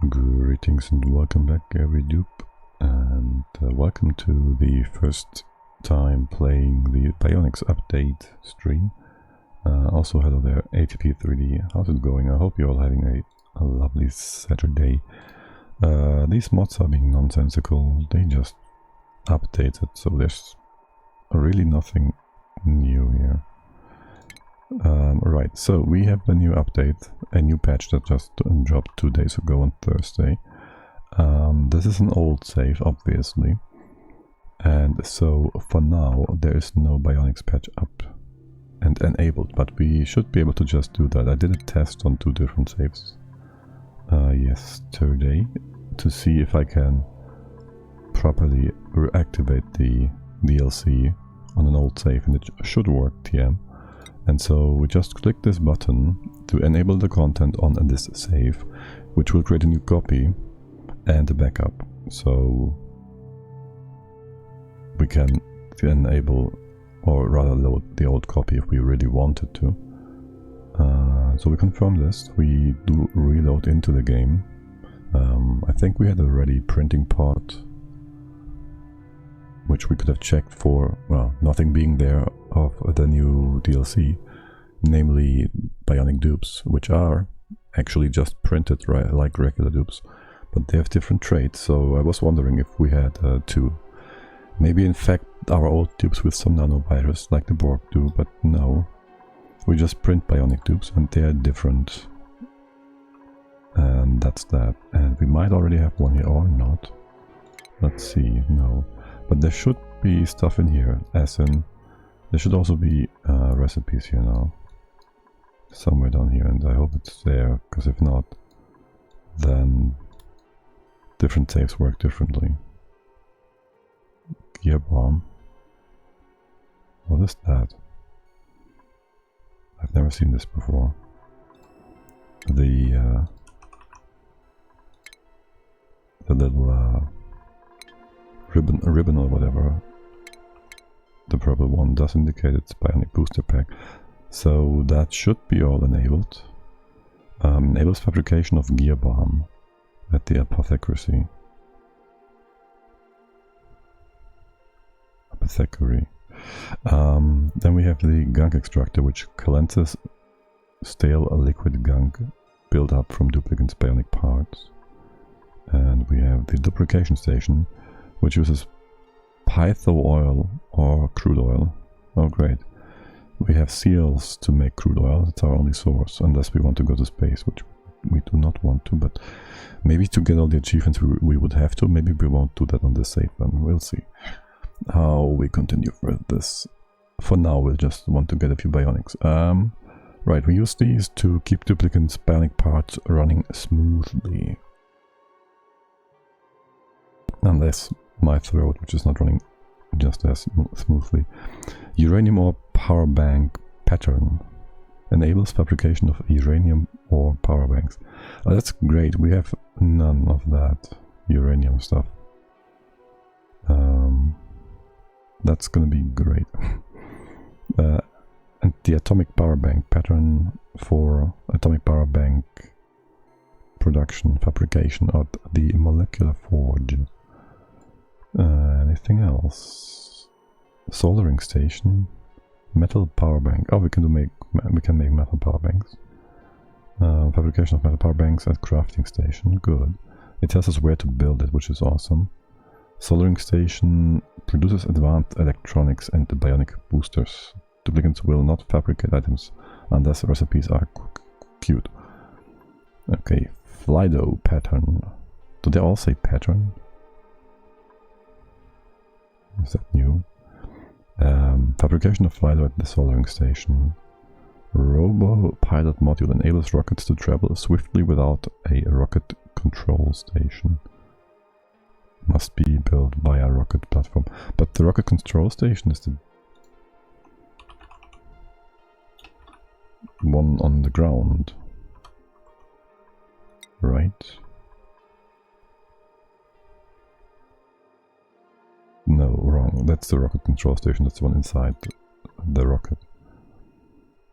Greetings and welcome back, every dupe, and welcome to the first time playing the Bionics update stream. Also hello there, ATP3D, how's it going? I hope you're all having a lovely Saturday. These mods are being nonsensical, they just updated, so there's really nothing new here. Right, so we have a new update, a new patch that just dropped 2 days ago on Thursday. This is an old save, obviously, and so for now there is no Bionics patch up and enabled, but we should be able to just do that. I did a test on 2 different saves yesterday to see if I can properly reactivate the DLC on an old save, and it should work, TM. And so we just click this button to enable the content on this save, which will create a new copy and a backup. So we can enable, or rather load the old copy if we really wanted to. So we confirm this, we do reload into the game. I think we had a ready printing part, which we could have checked for, well, nothing being there of the new DLC, namely Bionic Dupes, which are actually just printed like regular dupes, but they have different traits. So I was wondering if we had 2. Maybe infect our old dupes with some nanovirus like the Borg do, but no. We just print Bionic dupes and they're different. And that's that. And we might already have one here or not. Let's see, no. But there should be stuff in here, as in there should also be recipes here now. Somewhere down here, and I hope it's there, because if not, then different saves work differently. Gear bomb. What is that? I've never seen this before. The little ribbon or whatever, the purple one, does indicate it's Bionic booster pack, so that should be all enabled. Enables fabrication of gear bomb at the apothecary. Then we have the gunk extractor, which cleanses stale liquid gunk built up from duplicate Bionic parts. And we have the lubrication station, which uses pytho oil or crude oil. Oh great. We have seals to make crude oil, that's our only source, unless we want to go to space, which we do not want to, but maybe to get all the achievements we would have to. Maybe we won't do that on this save then, we'll see how we continue with this. For now we'll just want to get a few Bionics. Right, we use these to keep duplicate Bionic parts running smoothly. Unless my throat, which is not running just as smoothly. Uranium ore power bank pattern enables fabrication of uranium ore power banks. Oh, that's great, we have none of that uranium stuff. That's gonna be great. And the atomic power bank pattern for atomic power bank production, fabrication at the molecular forge. Anything else? Soldering station, metal power bank. Oh, we can make metal power banks. Fabrication of metal power banks at crafting station. Good. It tells us where to build it, which is awesome. Soldering station produces advanced electronics and the Bionic boosters. Duplicates will not fabricate items unless recipes are queued. Okay, Flydo pattern. Do they all say pattern? Is that new? Fabrication of Flydo at the soldering station. Robo pilot module enables rockets to travel swiftly without a rocket control station. Must be built via rocket platform. But the rocket control station is the one on the ground, right? No, wrong. That's the rocket control station. That's the one inside the rocket.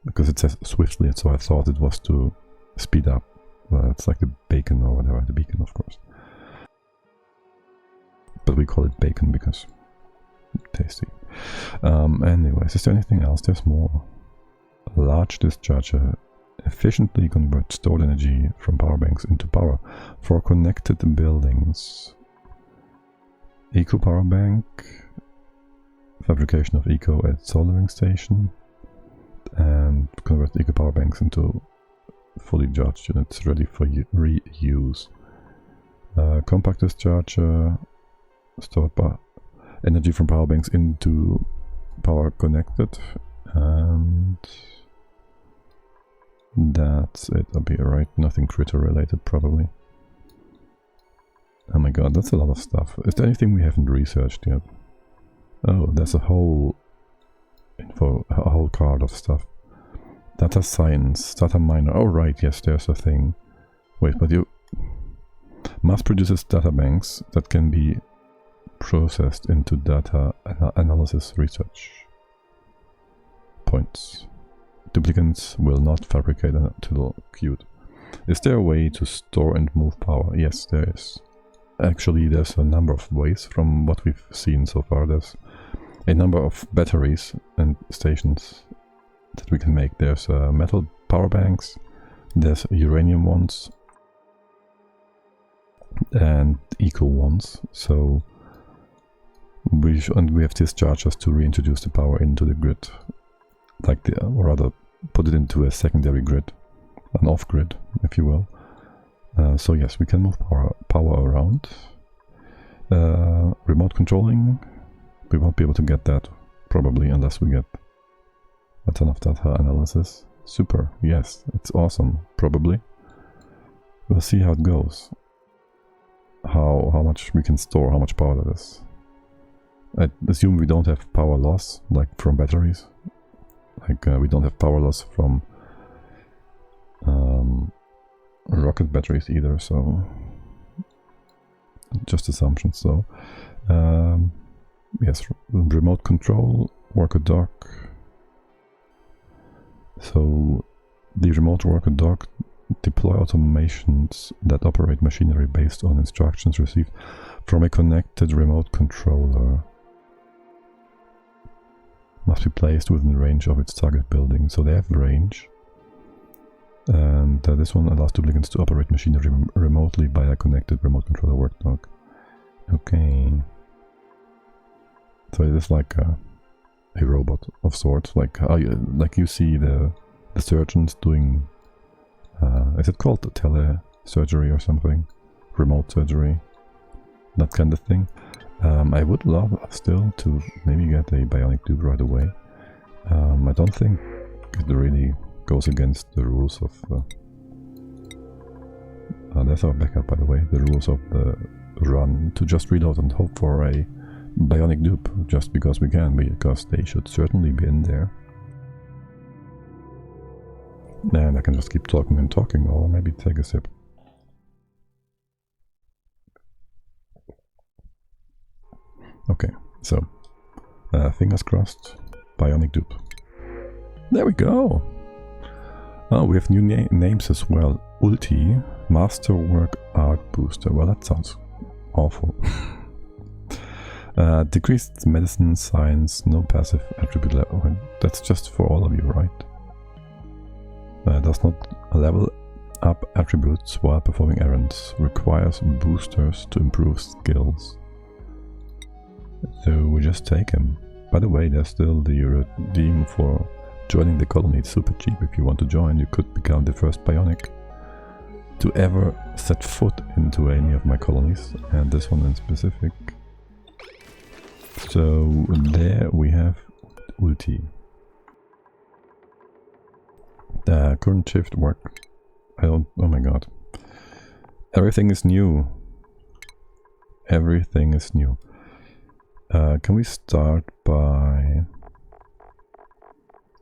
Because it says swiftly, so I thought it was to speed up Well, it's like the bacon or whatever, the beacon, of course. But we call it bacon because tasty. Anyways, is there anything else? There's more. A large discharger efficiently converts stored energy from power banks into power for connected buildings. Eco power bank, fabrication of eco at soldering station, and convert eco power banks into fully charged units ready for reuse. Compact discharger, stored energy from power banks into power connected, and that's it up here, right? Nothing critter related, probably. Oh my god, that's a lot of stuff. Is there anything we haven't researched yet? Oh, there's a whole a whole card of stuff. Data science, data miner. Oh right, yes, there's a thing. Wait, but you mass produces data banks that can be processed into data analysis research. Points. Duplicants will not fabricate until queued. Is there a way to store and move power? Yes, there is. Actually, there's a number of ways from what we've seen so far. There's a number of batteries and stations that we can make. There's metal power banks, there's uranium ones, and eco ones. So we have dischargers to reintroduce the power into the grid, like or rather put it into a secondary grid, an off-grid, if you will. So yes, we can move power around. Remote controlling, we won't be able to get that probably unless we get a ton of data analysis. Super, yes, it's awesome, probably. We'll see how it goes. How much we can store, how much power that is. I assume we don't have power loss, like from batteries. Like we don't have power loss from rocket batteries either, so just assumptions. So yes, remote control, worker dock. So the remote worker dock deploy automations that operate machinery based on instructions received from a connected remote controller. Must be placed within range of its target building. So they have range. And this one allows duplicants to operate machinery remotely by a connected remote controller work dock. Okay. So it is like a robot of sorts, like you see the surgeons doing. Is it called telesurgery or something? Remote surgery, that kind of thing. I would love still to maybe get a Bionic Dupe right away. I don't think it really goes against the rules of that's our backup, by the way, the rules of the run, to just reload and hope for a Bionic Dupe just because we can, because they should certainly be in there. And I can just keep talking and talking, or maybe take a sip. Okay, so fingers crossed, Bionic Dupe. There we go! Oh, we have new names as well. Ulti, Masterwork Art Booster. Well, that sounds awful. Decreased medicine, science, no passive attribute level. That's just for all of you, right? Does not level up attributes while performing errands. Requires boosters to improve skills. So we just take him. By the way, there's still the redeem for joining the colony. It's super cheap. If you want to join, you could become the first Bionic to ever set foot into any of my colonies, and this one in specific. So there we have Ulti. The current shift work. Oh my god. Everything is new. Everything is new. Can we start by...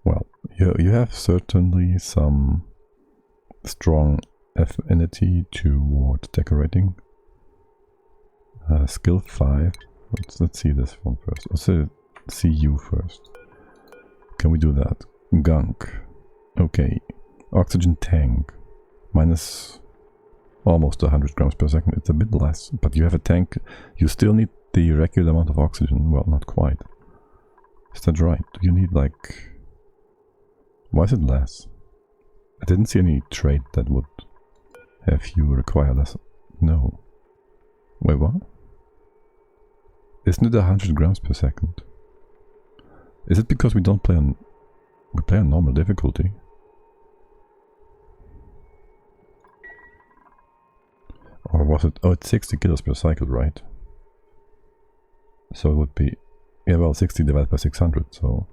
Well, you have certainly some strong affinity toward decorating. Skill 5. Let's see this one first. Let's see you first. Can we do that? Gunk. Okay. Oxygen tank. Minus almost 100 grams per second. It's a bit less, but you have a tank. You still need the regular amount of oxygen. Well, not quite. Is that right? You need like... Why is it less? I didn't see any trait that would have you require less. No. Wait, what? Isn't it 100 grams per second? Is it because we don't play on... We play on normal difficulty? Or was it... Oh, it's 60 kilos per cycle, right? So it would be... Yeah, well, 60 divided by 600, so...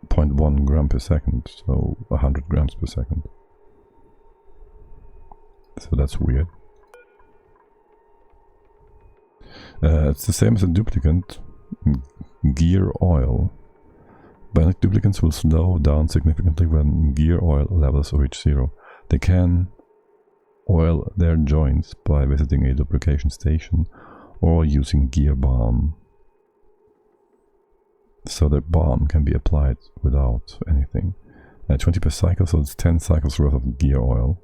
0.1 gram per second, so 100 grams per second. So that's weird. It's the same as a duplicant. Gear oil. Bionic duplicants will slow down significantly when gear oil levels reach 0. They can oil their joints by visiting a lubrication station or using gear balm. So the balm can be applied without anything. 20 per cycle, so it's 10 cycles worth of gear oil.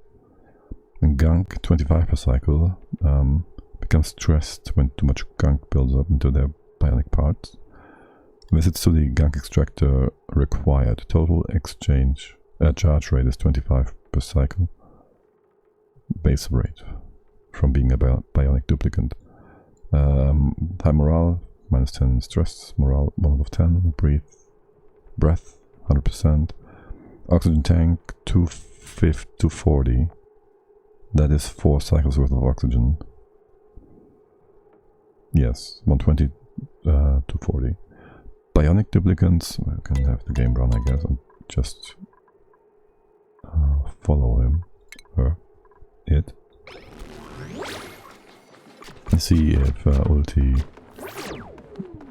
And gunk, 25 per cycle, becomes stressed when too much gunk builds up into their bionic parts. Visits to the gunk extractor required. Total exchange charge rate is 25 per cycle. Base rate from being a bionic duplicant. High morale, minus 10 stress, morale 1 out of 10, breath 100%, oxygen tank 240, that is 4 cycles worth of oxygen. Yes, 120, 240. Bionic duplicants, I can have the game run, I guess, and just follow him, her, it. And see if ulti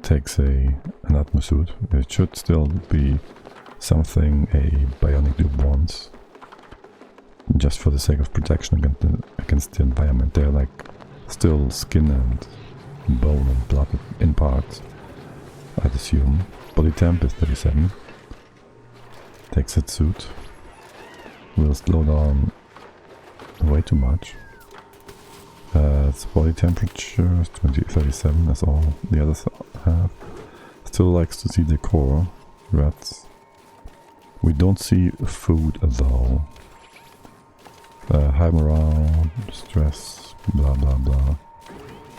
takes an atmosuit. It should still be something a bionic dupe wants, just for the sake of protection against the environment. They're like still skin and bone and blood in parts, I'd assume. Body temp is 37. Takes its suit. Will slow down way too much. Its body temperature is 37, as all the others have. Still likes to see decor. Rats. We don't see food though. High morale, stress, blah blah blah.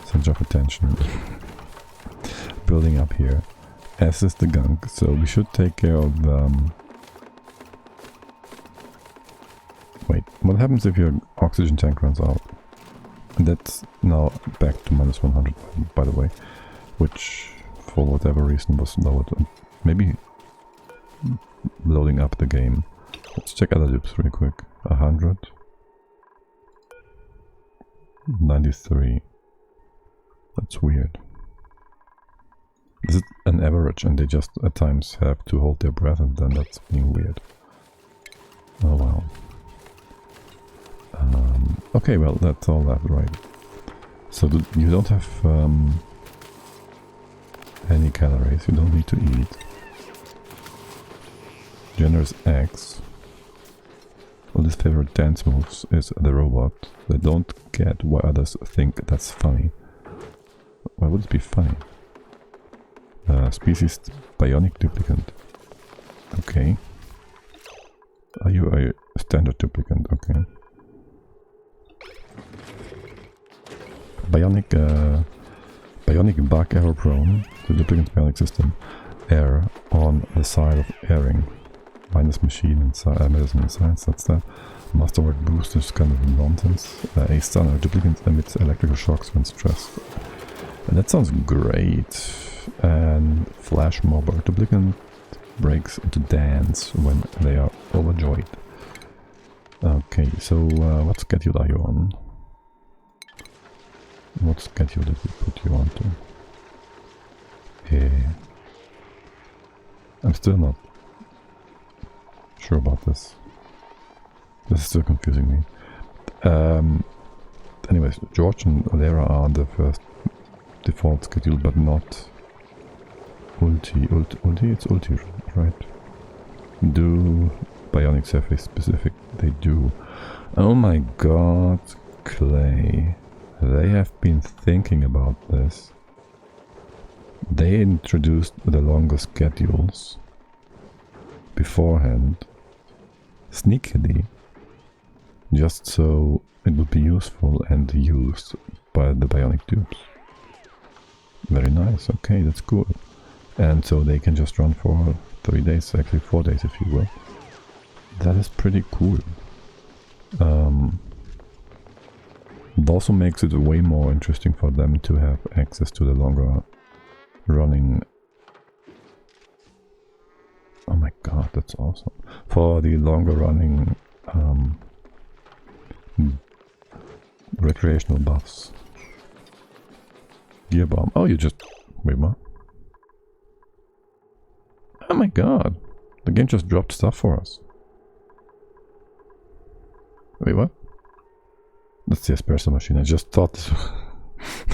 Center of attention. Building up here. As is the gunk, so we should take care of... Wait, what happens if your oxygen tank runs out? And that's now back to minus 100, by the way, which for whatever reason was lowered. Maybe loading up the game. Let's check other dupes real quick. 100. 93. That's weird. Is it an average and they just at times have to hold their breath, and then that's being weird? Oh wow. Okay, well, that's all that, right? So you don't have any calories, you don't need to eat. Gender is X. One of his favorite dance moves is the robot. They don't get why others think that's funny. Why would it be funny? Species Bionic duplicant. Okay. Are you a standard duplicant? Okay. Bionic bug error prone. The duplicant bionic system err on the side of airing. Minus machine and medicine and science, that's that. Masterwork boost is kind of nonsense. A stunner. Duplicant emits electrical shocks when stressed. And that sounds great. And flash mobber. Duplicant breaks into dance when they are overjoyed. Okay, so what schedule are you on? What schedule did we put you onto? I'm still not sure about this. This is still confusing me. Anyways, George and Lara are on the first default schedule, but not ulti. Ulti? It's ulti, right? Do Bionics have a specific, they do. Oh my god, Klei. They have been thinking about this. They introduced the longer schedules beforehand, sneakily, just so it would be useful and used by the Bionic dupes. Very nice, okay, that's cool. And so they can just run for 3 days, actually 4 days if you will. That is pretty cool. It also makes it way more interesting for them to have access to the longer running. Oh my god, that's awesome. For the longer running recreational buffs. Gear bomb. Oh, you just... Wait, what? Oh my god. The game just dropped stuff for us. Wait, what? That's the espresso machine. I just thought this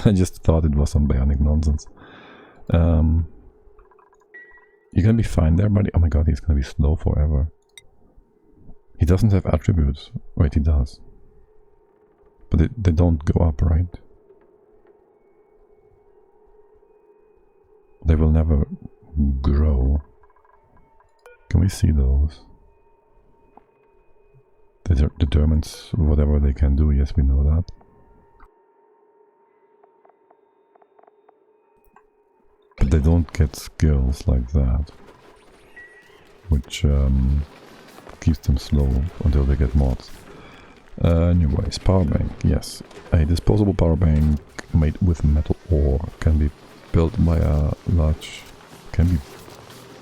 I just thought it was some Bionic nonsense. You're gonna be fine there, buddy. Oh my god, he's gonna be slow forever. He doesn't have attributes. Wait, he does. But they don't go up, right? They will never grow. Can we see those? That determines whatever they can do. Yes, we know that. But they don't get skills like that, which keeps them slow until they get mods. Anyways, power bank. Yes, a disposable power bank made with metal ore can be built by a large... can be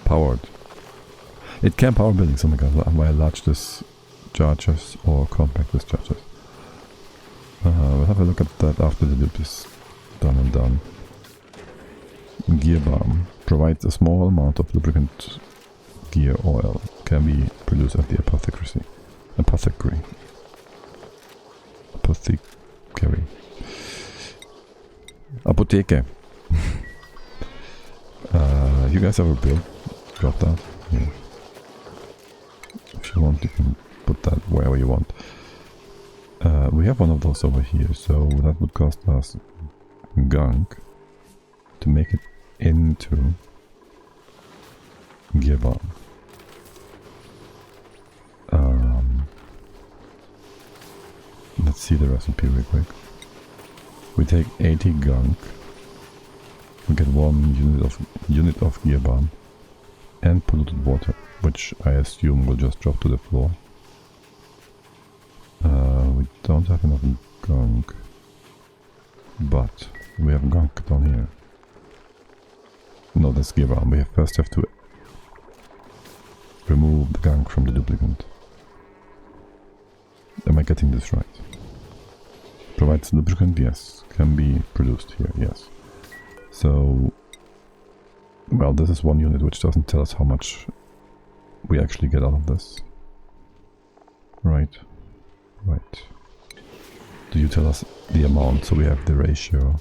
powered. It can power buildings, oh my god, by large dischargers or compact dischargers. We'll have a look at that after the dip is done and done. Gear bomb provides a small amount of lubricant gear oil. Can be produced at the apothecary. Apothecary. Apotheke. You guys ever drop that? Yeah. If you want, you can put that wherever you want. We have one of those over here, so that would cost us gunk to make it into gear bomb. Let's see the recipe real quick. We take 80 gunk, we get 1 unit of gear bomb and polluted water, which I assume will just drop to the floor. We don't have enough gunk, but we have gunk down here. No, that's gear bomb. We first have to remove the gunk from the duplicant. Am I getting this right? Provides lubricant, yes. Can be produced here, yes. So, well, this is 1 unit, which doesn't tell us how much we actually get out of this. Right. Right. Do you tell us the amount so we have the ratio?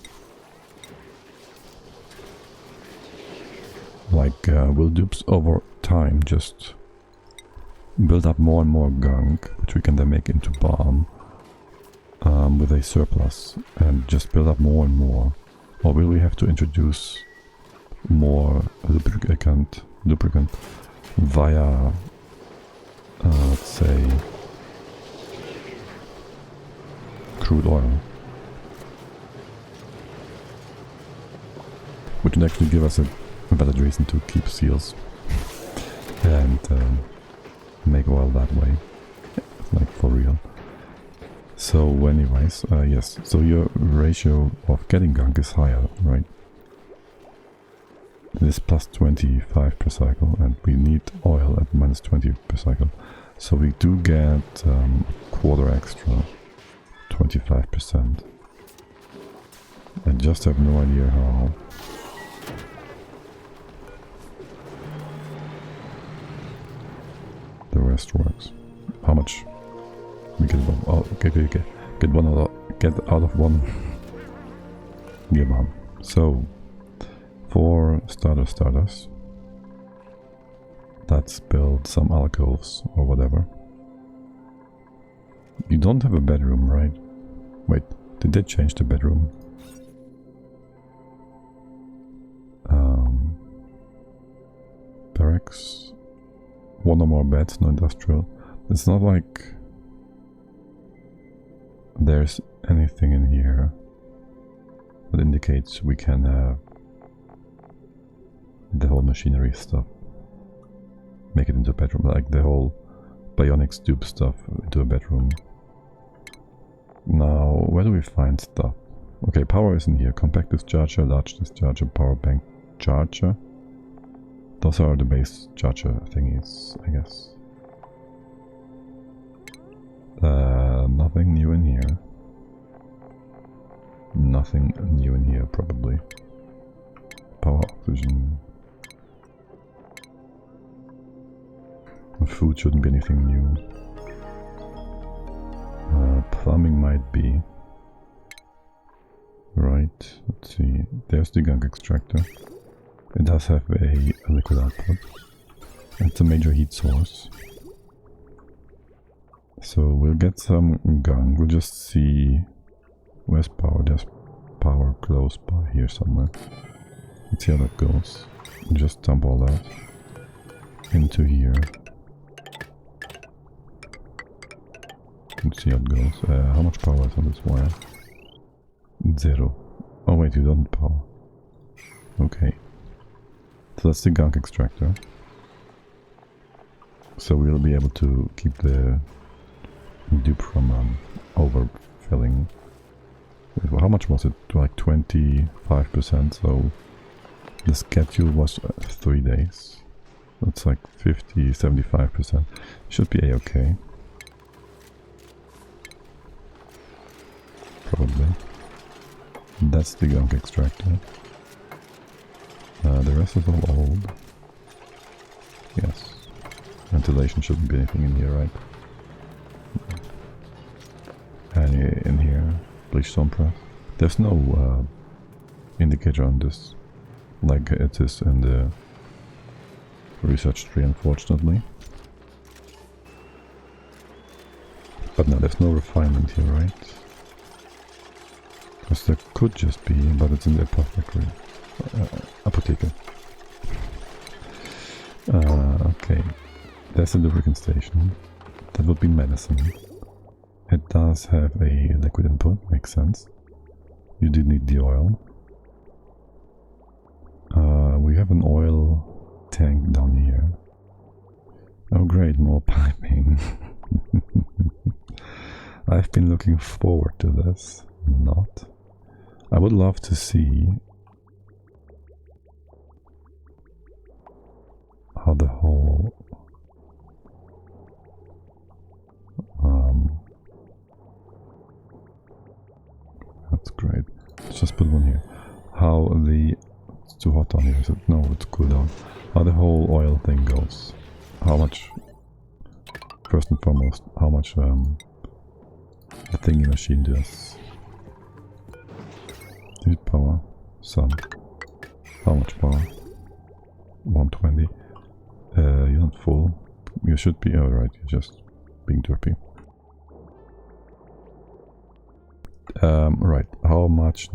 Like, will dupes over time just build up more and more gunk, which we can then make into bomb with a surplus and just build up more and more? Or will we have to introduce more lubricant via, let's say, crude oil? Which would actually give us a valid reason to keep seals and make oil that way, like for real. So anyways, yes, so your ratio of getting gunk is higher, right? It is plus 25 per cycle, and we need oil at minus 20 per cycle. So we do get a quarter extra, 25%. I just have no idea how. The rest works. How much? We get one. Oh, okay. Get out of one. Gear bomb. So, for starters, Let's build some alcoves or whatever. You don't have a bedroom, right? Wait, did they change the bedroom? Barracks. One or more beds, no industrial. It's not like there's anything in here that indicates we can have the whole machinery stuff. Make it into a bedroom, like the whole Bionic Dupes stuff into a bedroom. Now, where do we find stuff? Okay, power is in here. Compact discharger, large discharger, power bank charger. Those are the base charger thingies, I guess. Nothing new in here. Nothing new in here, probably. Power, oxygen. Food shouldn't be anything new. Plumbing might be. Right, let's see. There's the gunk extractor. It does have a liquid output. It's a major heat source. So we'll get some gunk. We'll just see where's power. There's power close by here somewhere. Let's see how that goes. We'll just dump all that into here. Let's see how it goes. How much power is on this wire? 0. Oh wait, you don't need power. Okay. So that's the gunk extractor. So we'll be able to keep the dupe from overfilling. How much was it? Like 25%, so the schedule was 3 days. That's like 50-75%. Should be a-okay. Probably. That's the gunk extractor. The rest is all old. Yes. Ventilation shouldn't be anything in here, right? Any in here? Bleach stone press. There's no indicator on this, like it is in the research tree, unfortunately. But no, there's no refinement here, right? Because there could just be, but it's in the apothecary. Apotheke. Okay. There's a lubricant station. That would be medicine. It does have a liquid input, makes sense. You did need the oil. We have an oil tank down here. Oh great, more piping. I've been looking forward to this. Not. I would love to see how the whole that's great. Let's just put one here. How the it's too hot down here, is it? No, it's cool down. How the whole oil thing goes. How much, first and foremost, how much the thingy machine does. Heat power, sun. How much power? 120. You're not full. You should be alright, you're just being derpy. Right, how much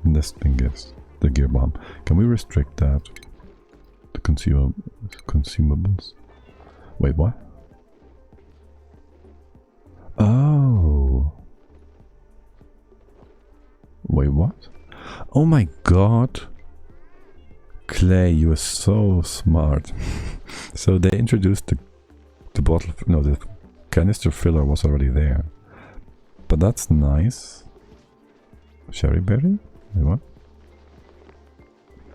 this thing gives, the gear bomb. Can we restrict that? The consumables? Wait, what? Oh. Wait, what? Oh my god. Klei, you are so smart. So they introduced the bottle, no, the canister filler was already there. But that's nice. Cherry berry? Wait, what?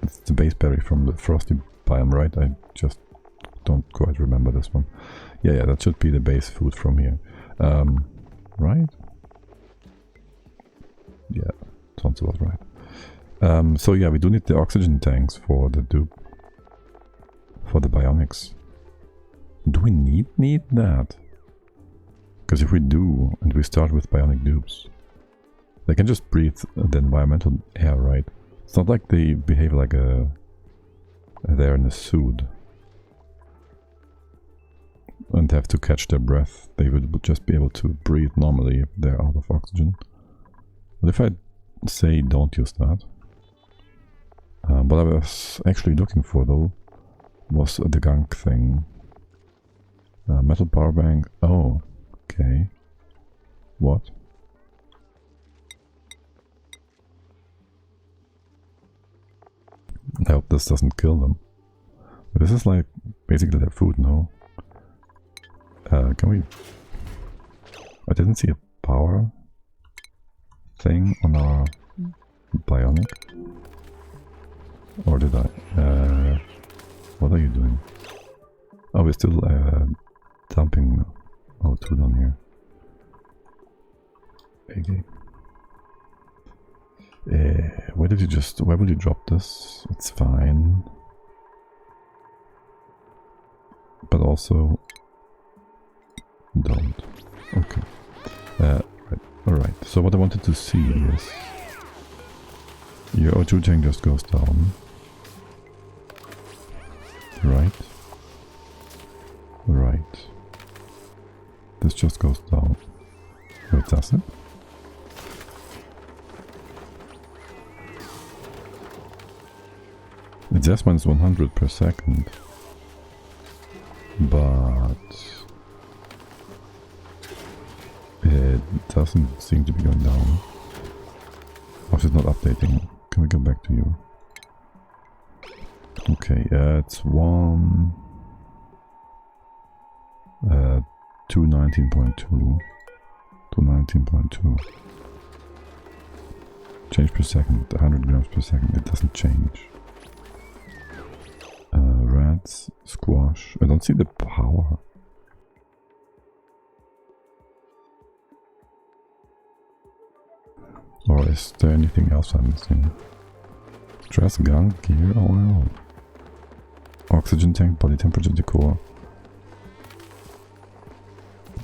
It's the base berry from the Frosty biome, right? I just don't quite remember this one. Yeah, that should be the base food from here. Right? Yeah, sounds about right. So yeah, we do need the oxygen tanks for the dupe, for the bionics. Do we need that? Because if we do, and we start with bionic dupes, they can just breathe the environmental air, right? It's not like they behave like they're in a suit and have to catch their breath. They would just be able to breathe normally if they're out of oxygen. But if I say don't use that, what I was actually looking for though was the gunk thing. Metal power bank. Oh, okay. What? I hope this doesn't kill them. This is like basically their food, no? Can we... I didn't see a power thing on our Bionic. Or did I? What are you doing? Oh, we're still dumping O2 down here. Okay. Where will you drop this? It's fine. But also don't. Okay. Right. Alright, so what I wanted to see is your O2 tank just goes down. Right. Right. This just goes down. Wait, does it? It's just minus 100 per second. But it doesn't seem to be going down. Oh, it's not updating. Can we go back to you? Okay, it's 219.2. 219.2. Change per second, 100 grams per second. It doesn't change. Rats, squash. I don't see the power. Or is there anything else I'm missing? Stress, gunk, gear, oil. Oxygen tank, body temperature, decor.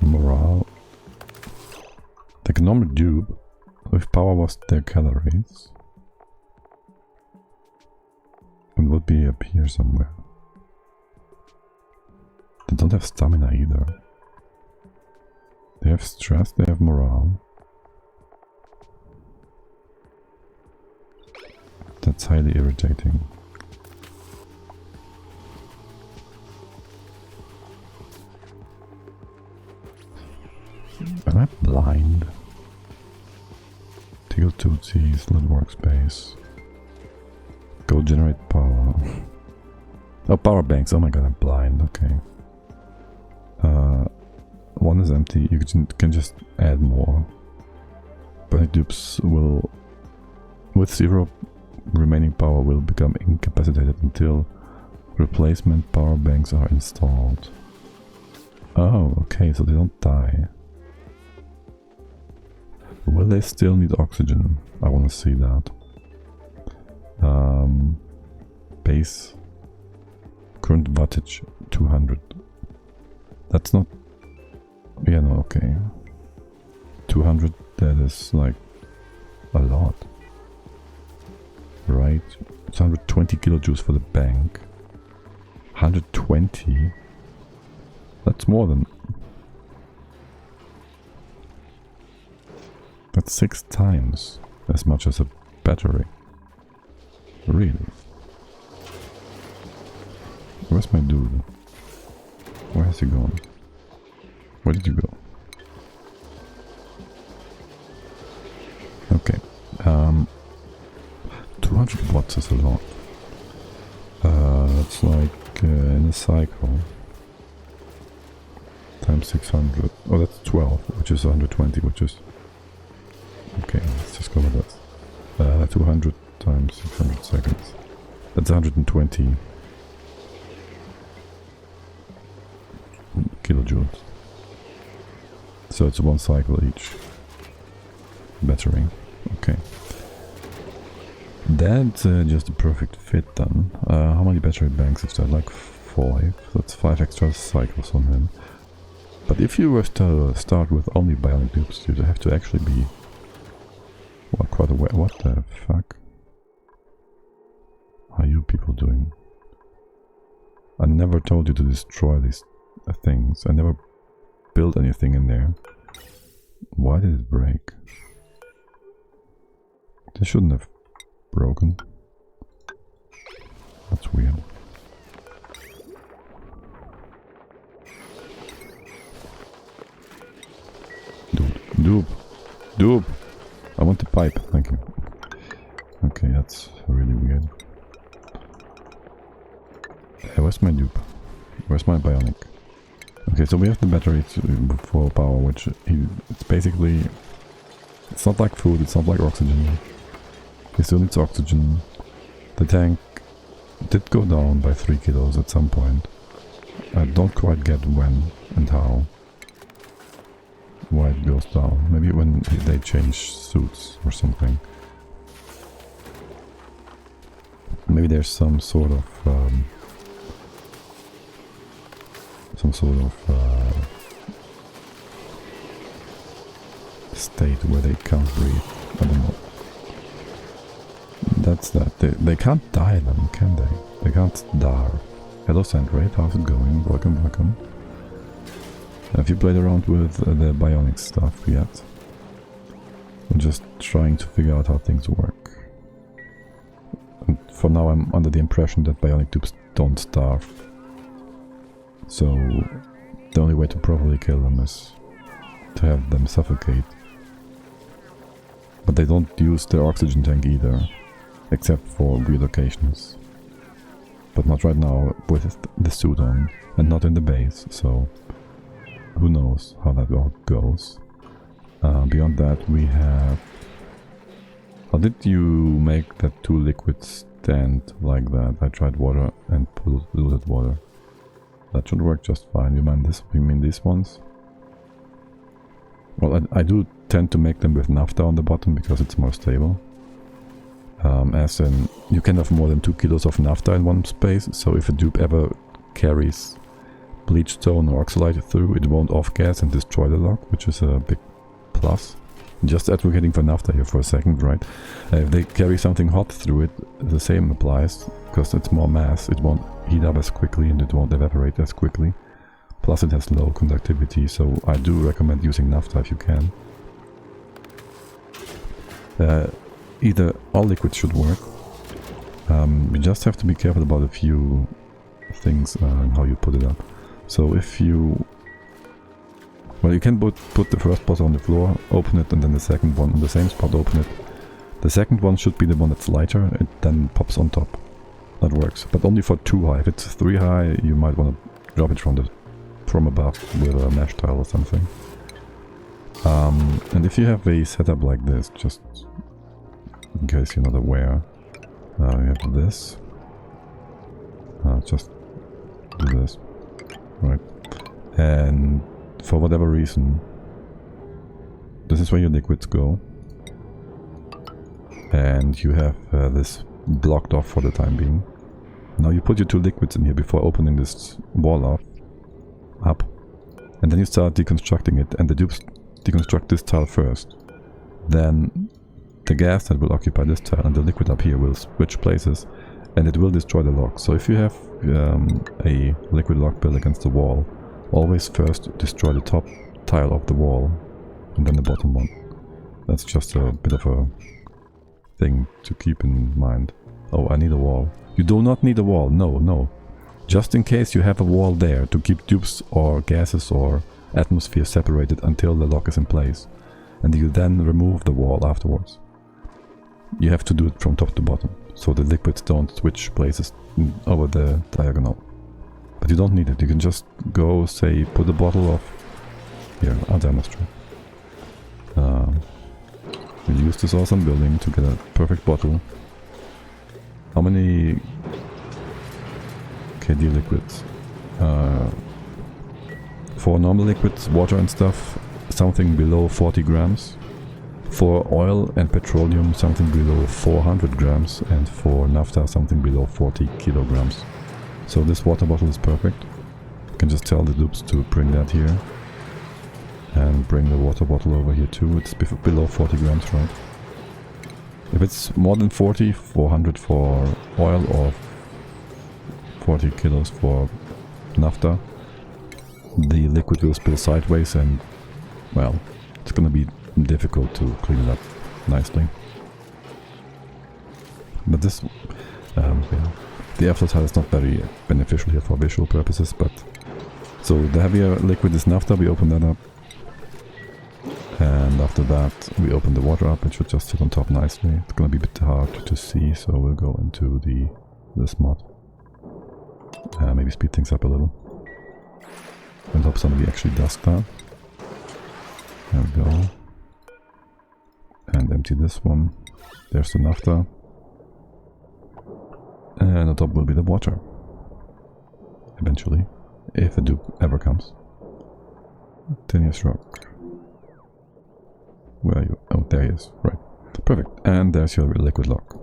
Morale. Take a normal dupe. If power was their calories. It would be up here somewhere. They don't have stamina either. They have stress, they have morale. That's highly irritating. Am I blind? Teal Tootsies, lit workspace. Go generate power. Oh, power banks. Oh my god, I'm blind. Okay. One is empty. You can just add more. Bionic dupes will, with 0 remaining power, will become incapacitated until replacement power banks are installed. Oh, okay, so they don't die. Will they still need oxygen? I want to see that. Base current wattage 200. That's not... Yeah, no, okay. 200, that is like a lot. Right? It's 120 kilojoules for the bank. 120? That's more than... That's 6 times as much as a battery. Really? Where's my dude? Where has he gone? Where did you go? Okay. 200 watts is a lot. That's like in a cycle. Times 600. Oh, that's 12, which is 120, which is... Okay, let's just go with that. 200 times 600 seconds. That's 120 kilojoules. So it's 1 cycle each. Battery. Okay. That's just a perfect fit then. How many battery banks is that? Like 5. That's 5 extra cycles on him. But if you were to start with only Bionic dupes, you'd have to actually be... Well, quite aware. What the fuck? are you people doing? I never told you to destroy these things. I never built anything in there. Why did it break? This shouldn't have broken. That's weird. Dupe! I want the pipe, thank you. Okay, that's really weird. Where's my dupe? Where's my Bionic? Okay, so we have the battery for power, which it's basically... It's not like food, it's not like oxygen. He still needs oxygen. The tank did go down by 3 kilos at some point. I don't quite get when and how. Why it goes down. Maybe when they change suits or something. Maybe there's some sort of state where they can't breathe. I don't know. That's that. They can't die then, can they? They can't starve. Hello Sandrate, how's it going? Welcome, welcome. Have you played around with the Bionic stuff yet? I'm just trying to figure out how things work. And for now I'm under the impression that Bionic Dupes don't starve. So the only way to properly kill them is to have them suffocate. But they don't use their oxygen tank either, except for weird occasions. But not right now with the suit on, and not in the base, so who knows how that all goes. Beyond that we have... How did you make that 2 liquids stand like that? I tried water and polluted water. That should work just fine. You mean these ones? Well, I do tend to make them with naphtha on the bottom because it's more stable. As in, you can have more than 2 kilos of naphtha in one space, so if a dupe ever carries bleach stone or oxalite through, it won't off-gas and destroy the lock, which is a big plus. Just advocating for naphtha here for a second, right? If they carry something hot through it, the same applies, because it's more mass, it won't heat up as quickly and it won't evaporate as quickly. Plus it has low conductivity, so I do recommend using naphtha if you can. Either all liquids should work. You just have to be careful about a few things and how you put it up. So if you... Well, you can put the first bottle on the floor, open it, and then the second one on the same spot, open it. The second one should be the one that's lighter, it then pops on top. That works, but only for 2 high. If it's 3 high, you might want to drop it from above with a mesh tile or something. And if you have a setup like this, just in case you're not aware, you have this. Just do this, right? And for whatever reason, this is where your liquids go, and you have this blocked off for the time being. Now you put your 2 liquids in here before opening this wall up, and then you start deconstructing it, and the dupes deconstruct this tile first. Then the gas that will occupy this tile and the liquid up here will switch places, and it will destroy the lock. So if you have a liquid lock built against the wall, always first destroy the top tile of the wall and then the bottom one. That's just a bit of a thing to keep in mind. Oh, I need a wall. You do not need a wall, no. Just in case you have a wall there to keep dupes or gases or atmosphere separated until the lock is in place. And you then remove the wall afterwards. You have to do it from top to bottom, so the liquids don't switch places over the diagonal. But you don't need it, you can just go, say, put a bottle of... Here, I'll demonstrate. We use this awesome building to get a perfect bottle. How many KD liquids? For normal liquids, water and stuff, something below 40 grams. For oil and petroleum, something below 400 grams. And for naphtha, something below 40 kilograms. So this water bottle is perfect. You can just tell the dupes to bring that here. And bring the water bottle over here too. It's below 40 grams, right? If it's more than 40, 400 for oil or 40 kilos for naphtha, the liquid will spill sideways and, well, it's gonna be difficult to clean it up nicely. But this, yeah, the airflow tile is not very beneficial here for visual purposes, but... So the heavier liquid is naphtha, we open that up. And after that we open the water up, it should just sit on top nicely. It's gonna be a bit hard to see, so we'll go into this mod. Maybe speed things up a little. And hope somebody actually does that. There we go. And empty this one. There's the naphtha. And on top will be the water. Eventually. If a dupe ever comes. Tiniest rock. Where are you? Oh, there he is. Right. Perfect. And there's your liquid lock.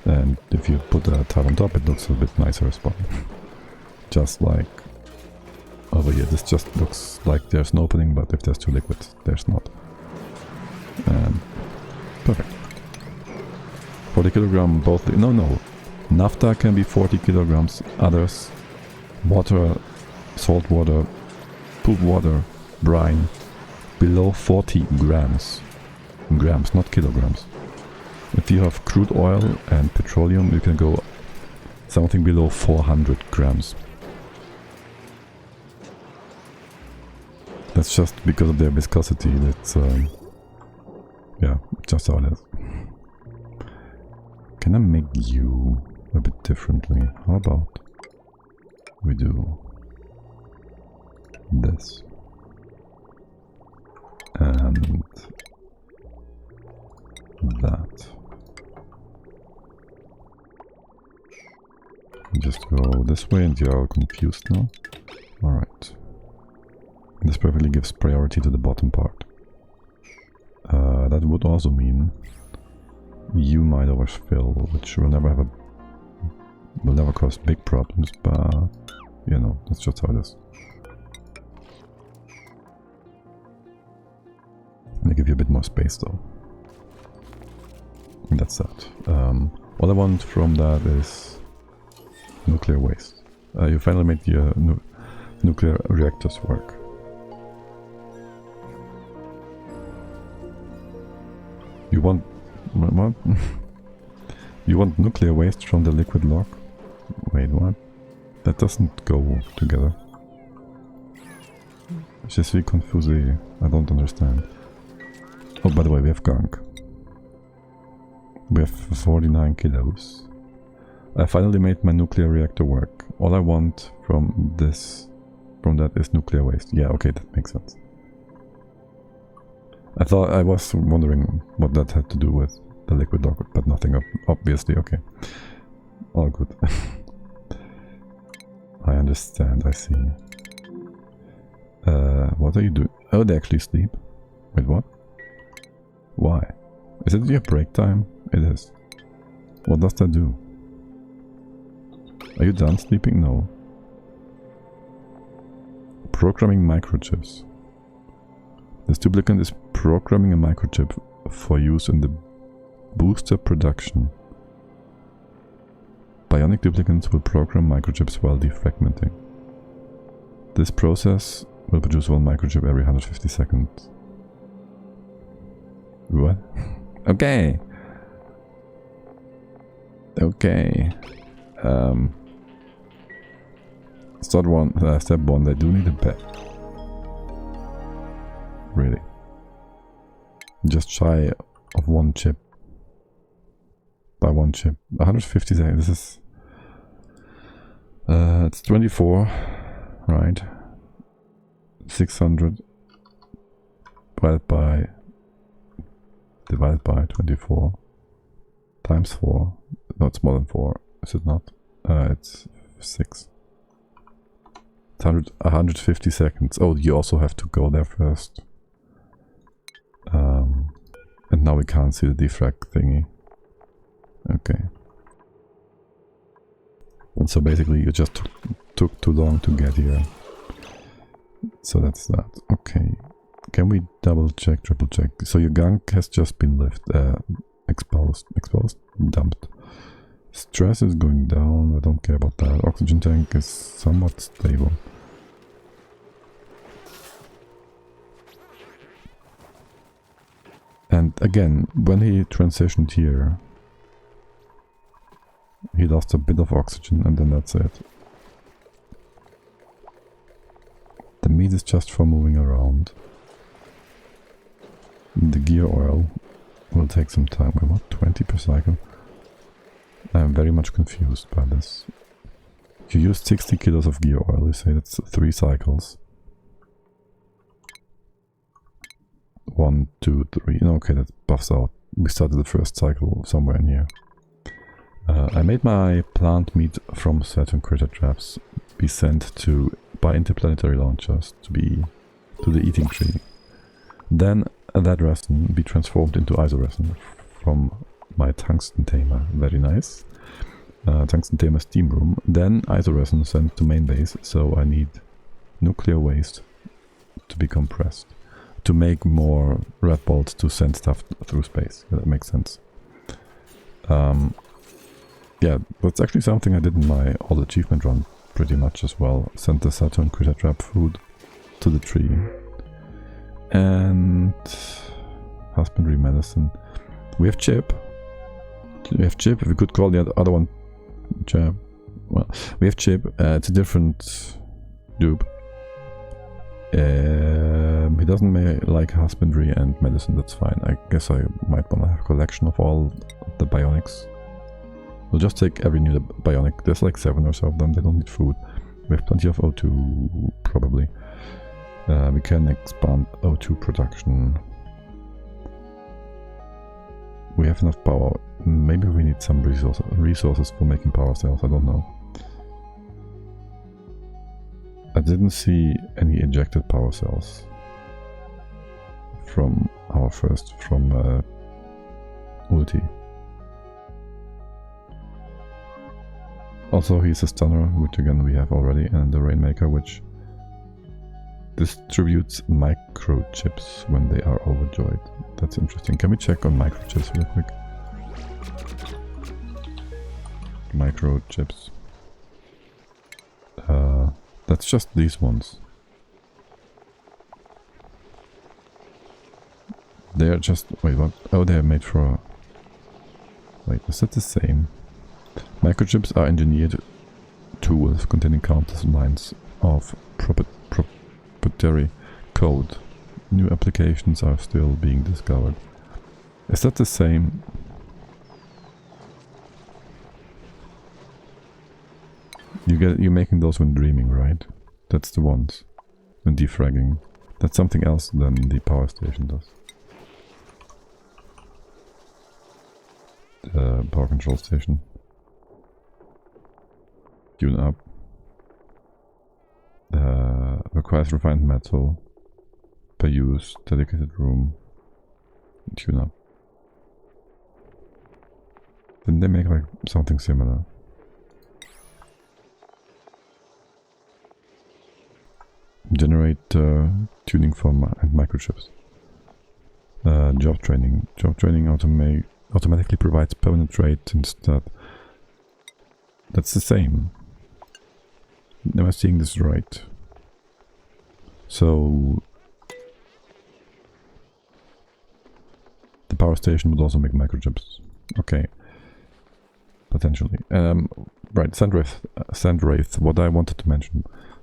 And if you put a tile on top, it looks a bit nicer as well. Just like over here. This just looks like there's an opening, but if there's two liquids, there's not. And perfect. 40 kilogram both. No. Naphtha can be 40 kilograms. Others, water, salt water, poop water, brine, below 40 grams. Grams, not kilograms. If you have crude oil and petroleum, you can go something below 400 grams. That's just because of their viscosity. That's yeah, just how it is. Can I make you a bit differently? How about we do this and that. Just go this way and you're confused now. Alright. This perfectly gives priority to the bottom part. That would also mean you might overfill, which will never cause big problems, but you know, that's just how it is. They give you a bit more space though. And that's that. All I want from that is nuclear waste. You finally made your nuclear reactors work. You want... what? You want nuclear waste from the liquid lock? Wait, what? That doesn't go together. Je suis confusé. I don't understand. Oh, by the way, we have gunk. We have 49 kilos. I finally made my nuclear reactor work. All I want from that is nuclear waste. Yeah, okay, that makes sense. I was wondering what that had to do with the liquid lock, but nothing, obviously. Okay, all good. I understand, I see. What are you doing? Oh, they actually sleep. Wait, what? Why? Is it your break time? It is. What does that do? Are you done sleeping? No. Programming microchips. This duplicant is programming a microchip for use in the booster production. Bionic duplicants will program microchips while defragmenting. This process will produce one microchip every 150 seconds. What? Okay. Okay. Step one, they do need a bed. Really. Just shy of one chip. By one chip. 150 seconds. This is... it's 24, right? 600 divided by 24 times 4. No, it's more than 4, is it not? It's 6. It's 150 seconds. Oh, you also have to go there first. And now we can't see the defrag thingy. Okay. And so basically you just took too long to get here. So that's that. Okay. Can we double check, triple check? So your gunk has just been lifted. exposed, dumped. Stress is going down, I don't care about that. Oxygen tank is somewhat stable. And again, when he transitioned here, he lost a bit of oxygen and then that's it. The meat is just for moving around. The gear oil will take some time. Wait, what? 20 per cycle? I'm very much confused by this. You used 60 kilos of gear oil, you say that's 3 cycles. 1, 2, 3. Okay, that buffs out. We started the first cycle somewhere in here. I made my plant meat from Saturn critter traps be sent by interplanetary launchers to the eating tree. Then that resin be transformed into isoresin from my tungsten tamer. Very nice. Tungsten tamer steam room. Then isoresin sent to main base, so I need nuclear waste to be compressed to make more red bolts to send stuff through space. Yeah, that makes sense. Yeah, that's actually something I did in my old achievement run pretty much as well. Sent the Saturn critter trap food to the tree. And husbandry medicine. We have chip. If we could call the other one chip. Well, we have chip. It's a different dupe. He doesn't like husbandry and medicine, that's fine. I guess I might want to have a collection of all the bionics. We'll just take every new bionic. There's like 7 or so of them, they don't need food. We have plenty of O2, probably. We can expand O2 production. We have enough power. Maybe we need some resources for making power cells, I don't know. I didn't see any ejected power cells from our ulti. Also, he's a stunner, which again we have already, and the Rainmaker, which distributes microchips when they are overjoyed. That's interesting. Can we check on microchips real quick? Microchips. That's just these ones. They're just... wait, what? Oh, they're made for... wait, is that the same? Microchips are engineered tools containing countless lines of proprietary code. New applications are still being discovered. Is that the same? You're making those when dreaming, right? That's the ones. When defragging. That's something else than the power station does. The power control station. Tune up. Requires refined metal. Per use. Dedicated room. Tune up. Then they make like something similar. Generate tuning for and microchips. Job training. Job training automatically provides permanent traits instead. That's the same. Am I seeing this right? So the power station would also make microchips. Okay. Potentially. Right, Sandwraith, what I wanted to mention.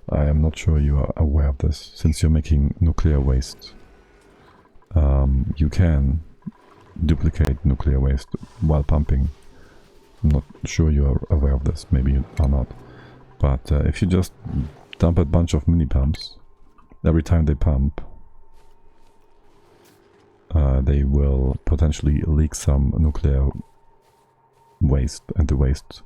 I am not sure you are aware of this. Since you're making nuclear waste, you can duplicate nuclear waste while pumping. I'm not sure you are aware of this, maybe you are not. But if you just dump a bunch of mini pumps, every time they pump, they will potentially leak some nuclear waste, and the waste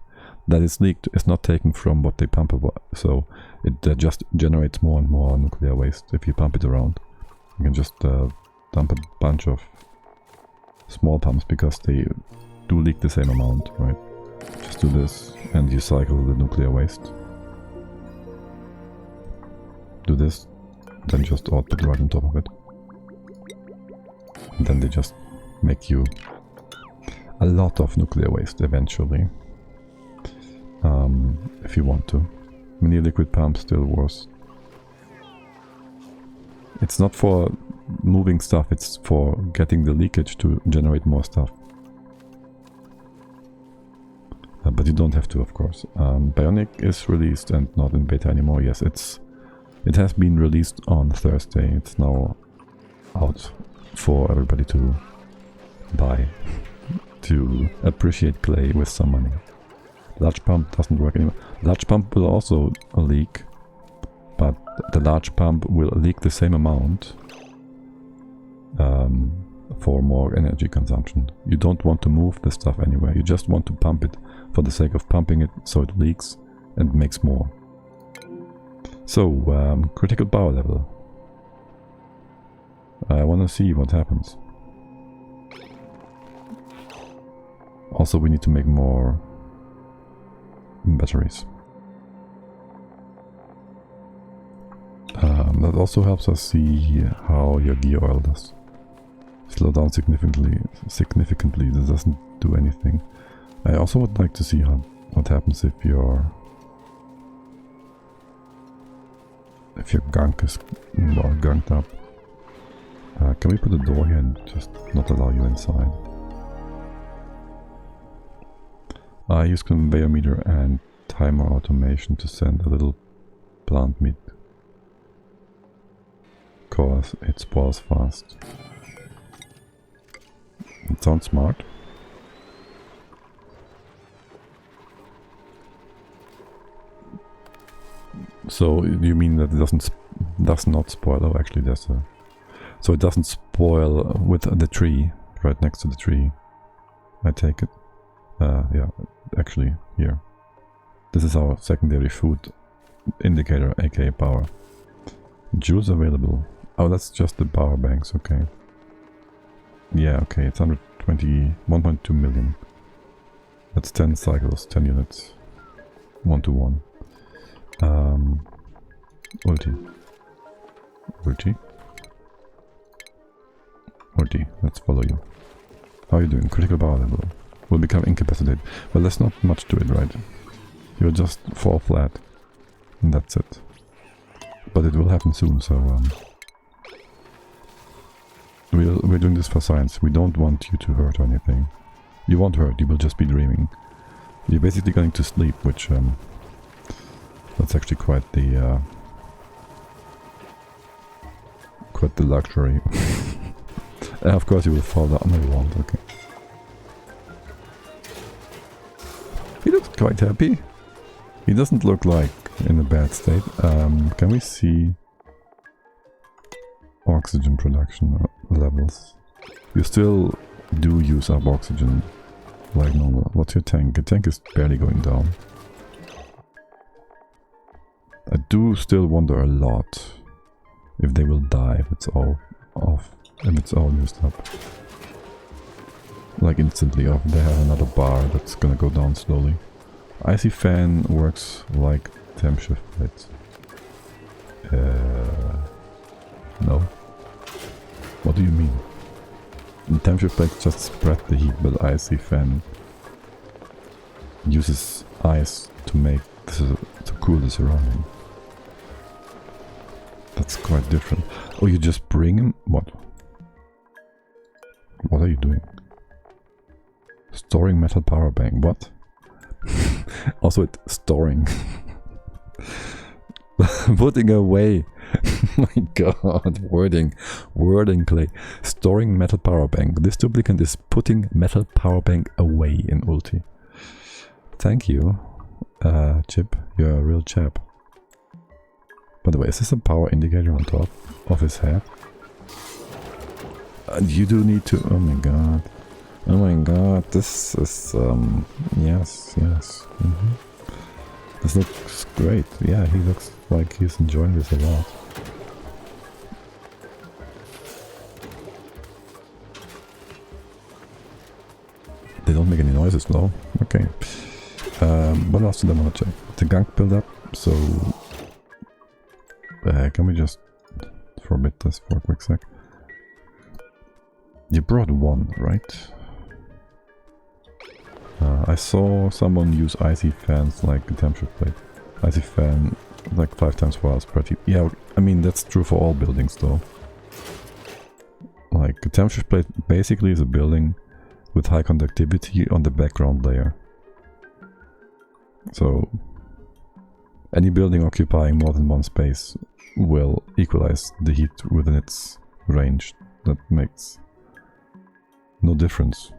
that is leaked is not taken from what they pump, so it just generates more and more nuclear waste if you pump it around. You can just dump a bunch of small pumps because they do leak the same amount, right? Just do this and you cycle the nuclear waste. Do this, then just output right on top of it. And then they just make you a lot of nuclear waste eventually. If you want to. Mini liquid pump still worse. It's not for moving stuff, it's for getting the leakage to generate more stuff. But you don't have to, of course. Bionic is released and not in beta anymore. Yes, it has been released on Thursday. It's now out for everybody to buy, to appreciate Klei with some money. Large pump doesn't work anymore. Large pump will also leak, but the large pump will leak the same amount for more energy consumption. You don't want to move the stuff anywhere, you just want to pump it for the sake of pumping it so it leaks and makes more. So, critical power level. I want to see what happens. Also, we need to make more batteries. That also helps us see how your gear oil does. Slow down significantly. This doesn't do anything. I also would like to see what happens if your gunk is gunked up. Can we put a door here and just not allow you inside? I use conveyor meter and timer automation to send a little plant meat, cause it spoils fast. It sounds smart. So you mean that it does not spoil? Oh, actually, there's a. So it doesn't spoil with the tree right next to the tree. I take it. Yeah, actually here. This is our secondary food indicator, aka power. Joules available. Oh, that's just the power banks. Okay. Yeah, okay. It's 1.2 million. That's 10 cycles, 10 units, 1 to 1. Ulti, let's follow you. How are you doing? Critical power level. Will become incapacitated. Well, there's not much to it, right? You'll just fall flat. And that's it. But it will happen soon, so we're doing this for science. We don't want you to hurt or anything. You won't hurt, you will just be dreaming. You're basically going to sleep, which that's actually quite the luxury. And of course you will fall down. No, you won't. Okay. He looks quite happy. He doesn't look like in a bad state. Can we see oxygen production levels? You still do use up oxygen like normal. What's your tank? Your tank is barely going down. I do still wonder a lot if they will die if it's all off, if it's all used up. Like instantly, or if they have another bar that's gonna go down slowly. Icy fan works like temp shift plates. No. What do you mean? The temp shift plates just spread the heat, but icy fan uses ice to make to cool the surrounding. That's quite different. Oh, you just bring him? What? What are you doing? Storing metal power bank. What? Also, it's storing. Putting away. My god, wording, Klei. Storing metal power bank. This duplicant is putting metal power bank away in Ulti. Thank you, Chip. You're a real chap. By the way, is this a power indicator on top of his head? And you do need to. Oh my god. Oh my god. This is yes. This looks great. Yeah, he looks like he's enjoying this a lot. They don't make any noises though. Okay. What else did I want to check? The gunk build-up. So can we just forbid this for a quick sec? You brought one, right? I saw someone use icy fans like a temperature plate. Icy fan like 5 times 4 hours per heat. Yeah, I mean that's true for all buildings though. Like a temperature plate basically is a building with high conductivity on the background layer. So any building occupying more than one space will equalize the heat within its range. That makes no difference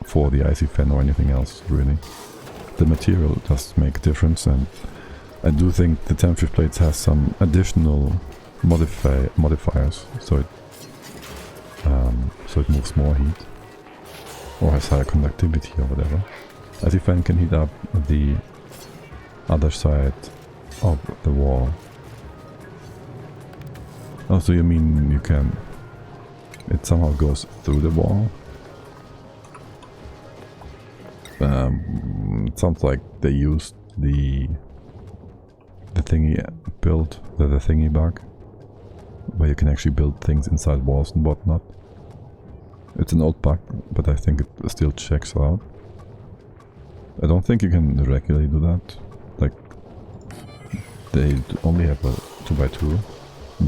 for the icy fan or anything else really. The material does make a difference, and I do think the temperature plates has some additional modifiers, so it moves more heat or has higher conductivity or whatever. Icy fan can heat up the other side of the wall. Oh, so you mean you can... it somehow goes through the wall? It sounds like they used the thingy build, the thingy bug, where you can actually build things inside walls and whatnot. It's an old bug, but I think it still checks out. I don't think you can regularly do that. Like, they only have a 2x2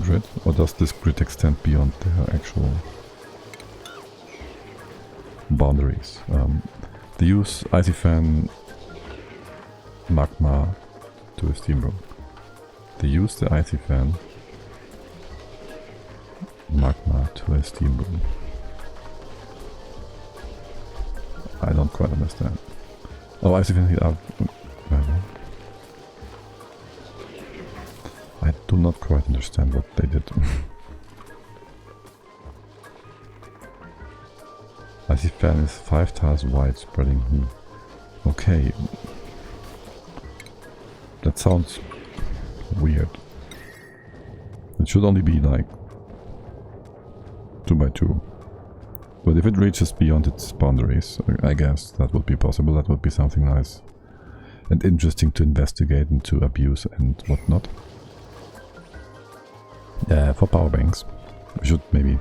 grid, or does this grid extend beyond their actual boundaries? They use icy fan magma to a steam room. They use the icy fan magma to a steam room. I don't quite understand. Oh, icy fan heat up. I do not quite understand what they did. Icy fan is 5 tiles wide, spreading heat. Okay. That sounds weird. It should only be like 2x2. But if it reaches beyond its boundaries, I guess that would be possible. That would be something nice and interesting to investigate and to abuse and whatnot. For power banks, we should maybe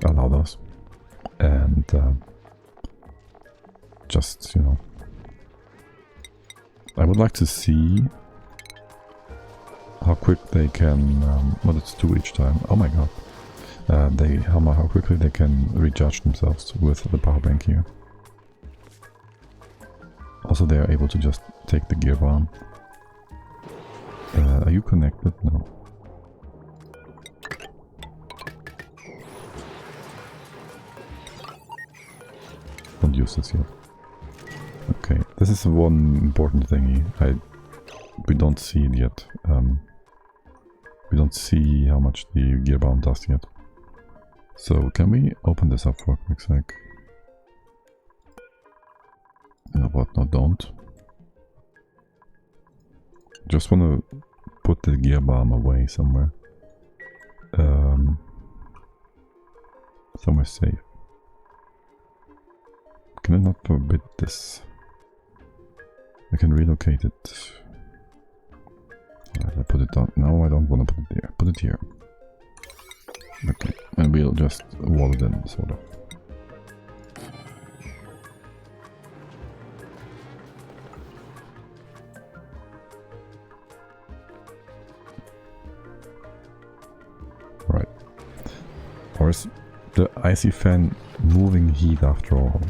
allow those. And just, you know, I would like to see how quick they can, well, it's 2 each time. Oh my god. How quickly they can recharge themselves with the power bank here. Also, they are able to just take the gear bomb. Are you connected? No. Don't use this yet. Okay, this is one important thingy. We don't see it yet. We don't see how much the gear bomb does yet. So can we open this up for a quick sec? What? No, don't. Just want to put the gear bomb away somewhere. Somewhere safe. Can I not forbid this? I can relocate it. I put it down. No, I don't want to put it there. Put it here. Okay, and we'll just wall it in, sort of. Right. Or is the icy fan moving heat after all?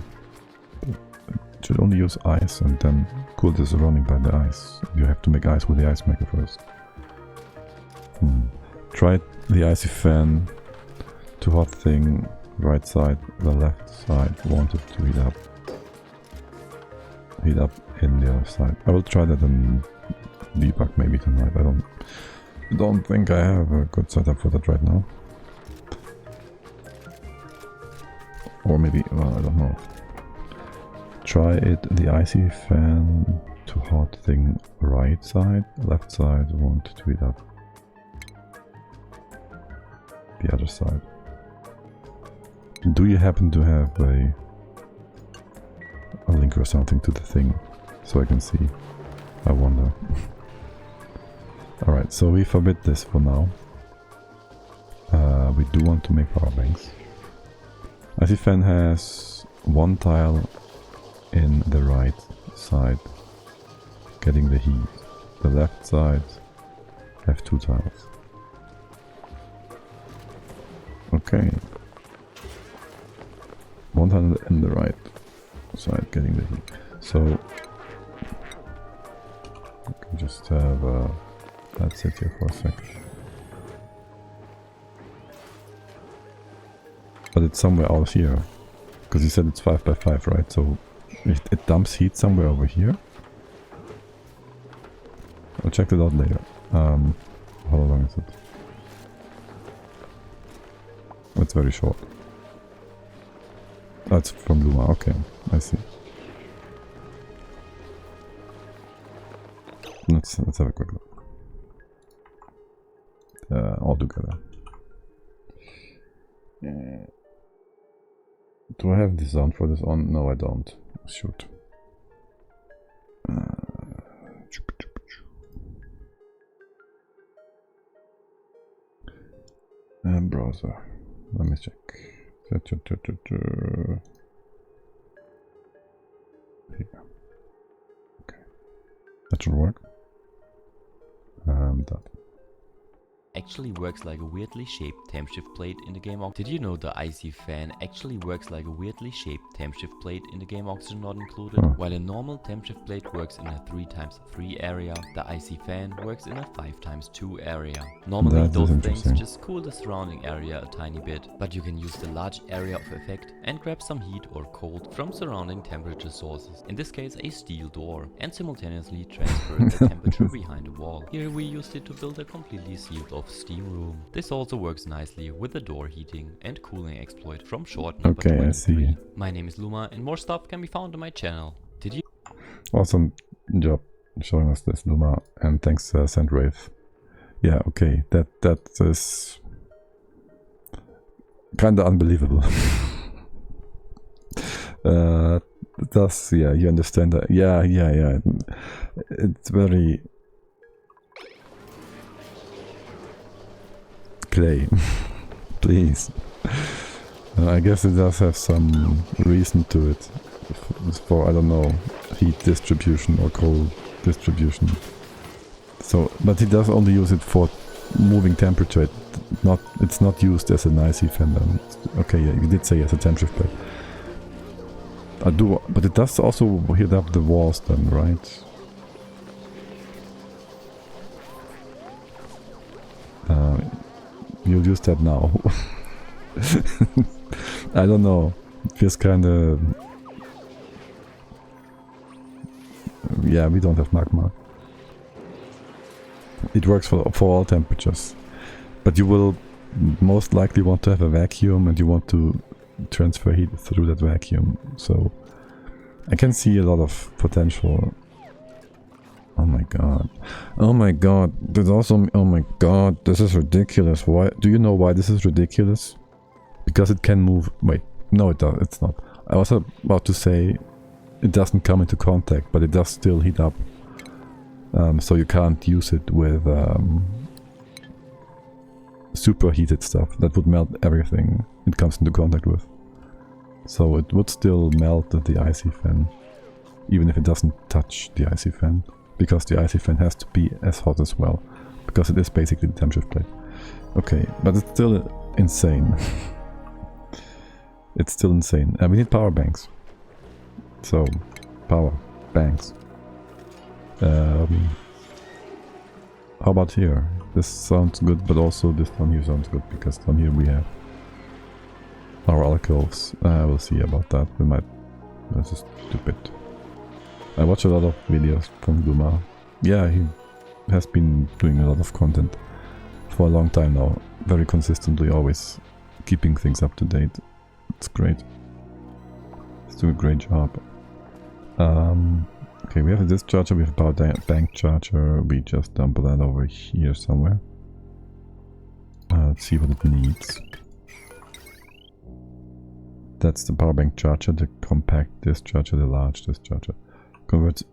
It should only use ice and then cool this running by the ice. You have to make ice with the ice maker first. Try the icy fan to hot thing, right side, the left side, wanted to heat up in the other side. I will try that and debug maybe tonight. I don't think I have a good setup for that right now. Or maybe, well, I don't know. Try it, the icy fan to hot thing, right side, left side, want to heat up the other side. Do you happen to have a link or something to the thing so I can see? I wonder. Alright, so we forbid this for now. We do want to make power banks. Icy fan has 1 tile in the right side, getting the heat. The left side have 2 tiles. Okay. 100 in the right side, getting the heat. So we can just have that sit here for a sec. But it's somewhere out here, because you said it's 5 by 5, right? So it dumps heat somewhere over here. I'll check it out later. How long is it? It's very short. That's from Luma. Okay, I see. Let's have a quick look. All together. Do I have the sound for this on? No, I don't. Shoot. Browser. Let me check. Here. Okay. That should work. And that. Actually works like a weirdly shaped temp shift plate in the game. Did you know the icy fan actually works like a weirdly shaped temp shift plate in the game Oxygen not included? While a normal temp shift plate works in a 3x3 area, the icy fan works in a 5x2 area. Normally those things just cool the surrounding area a tiny bit, but you can use the large area of effect and grab some heat or cold from surrounding temperature sources, in this case a steel door, and simultaneously transfer the temperature behind a wall. Here we used it to build a completely sealed off steam room. This also works nicely with the door heating and cooling exploit from short number 23. I see. My name is Luma and more stuff can be found on my channel. Did you? Awesome job showing us this, Luma, and thanks Sandwraith. Yeah, okay, that is kinda unbelievable. That's, yeah, you understand that. Yeah. It's very Klei, please. I guess it does have some reason to it. For, I don't know, heat distribution or cold distribution. So, but he does only use it for moving temperature. It's not used as an icy fan. Okay, yeah, you did say as a temp shift plate. But it does also heat up the walls then, right? You'll use that now. I don't know. It feels kinda... Yeah, we don't have magma. It works for all temperatures. But you will most likely want to have a vacuum and you want to transfer heat through that vacuum. So I can see a lot of potential. Oh my god. Oh my god. There's also... Oh my god. This is ridiculous. Why? Do you know why this is ridiculous? Because it can move... Wait. No, it's not. I was about to say it doesn't come into contact, but it does still heat up. So you can't use it with superheated stuff. That would melt everything it comes into contact with. So it would still melt the icy fan, even if it doesn't touch the icy fan. Because the icy fan has to be as hot as well. Because it is basically the temp shift plate. Okay, but it's still insane. It's still insane. And we need power banks. So, power banks. How about here? This sounds good, but also this down here sounds good. Because down here we have our alcoves. We'll see about that. We might... This is stupid. I watch a lot of videos from Luma. Yeah, he has been doing a lot of content for a long time now. Very consistently, always keeping things up to date. It's great. He's doing a great job. Okay, we have a discharger, we have a power bank charger. We just dump that over here somewhere. Let's see what it needs. That's the power bank charger, the compact discharger, the large discharger. Converts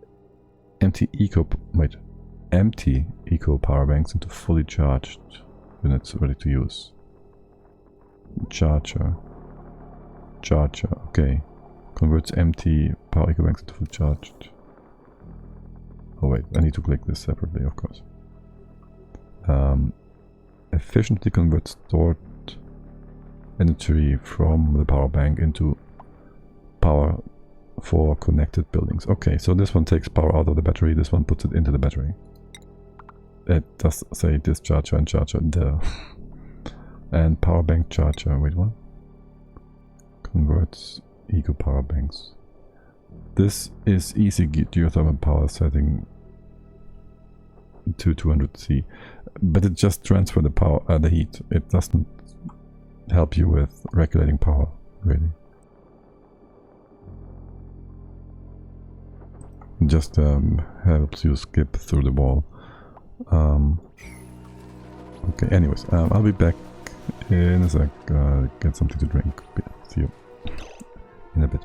empty eco power banks into fully charged units ready to use. Charger, okay. converts empty power eco banks into full charged. Oh wait, I need to click this separately, of course. Efficiently converts stored energy from the power bank into power for connected buildings. Okay, so this one takes power out of the battery, this one puts it into the battery. It does say discharger and charger there. And power bank charger, wait, what? Converts eco power banks. This is easy geothermal power setting to 200C, but it just transfers the power, the heat. It doesn't help you with regulating power, really. It just helps you skip through the wall. Okay, anyways, I'll be back in a sec. Get something to drink. See you in a bit.